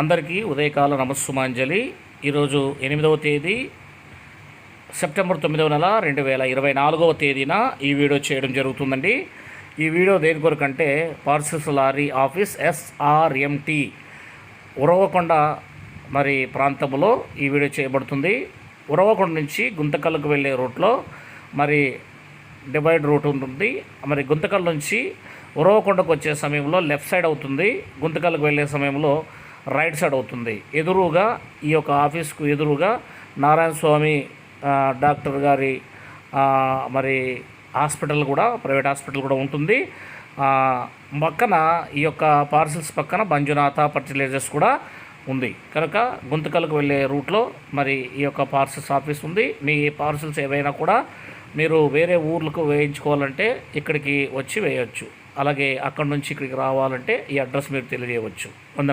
అందరికీ ఉదయకాల నమస్సుమాంజలి. ఈరోజు 8వ తేదీ సెప్టెంబర్ 9వ నెల 2024వ తేదీన ఈ వీడియో చేయడం జరుగుతుందండి. ఈ వీడియో దేని కొరకంటే parcels lorry office SRMT Uravakonda మరి ప్రాంతంలో ఈ వీడియో చేయబడుతుంది. ఉరవకొండ నుంచి గుంతకల్లుకు వెళ్ళే రూట్లో మరి డివైడ్ రూట్ ఉంటుంది. మరి గుంతకల్ నుంచి ఉరవకొండకు వచ్చే సమయంలో లెఫ్ట్ సైడ్ అవుతుంది, గుంతకల్లుకు వెళ్ళే సమయంలో రైట్ సైడ్ అవుతుంది. ఎదురుగా ఈ యొక్క ఆఫీస్కు ఎదురుగా నారాయణ స్వామి డాక్టర్ గారి మరి హాస్పిటల్ కూడా, ప్రైవేట్ హాస్పిటల్ కూడా ఉంటుంది. పక్కన ఈ యొక్క పార్సిల్స్ పక్కన మంజునాథ ఫర్టిలైజర్స్ కూడా ఉంది. కనుక గుంతకల్లుకు వెళ్ళే రూట్లో మరి ఈ యొక్క పార్సిల్స్ ఆఫీస్ ఉంది. మీ పార్సిల్స్ ఏవైనా కూడా మీరు వేరే ఊర్లకు వేయించుకోవాలంటే ఇక్కడికి వచ్చి వేయవచ్చు. అలాగే అక్కడ నుంచి ఇక్కడికి రావాలంటే ఈ అడ్రస్ మీరు తెలియజేయవచ్చు.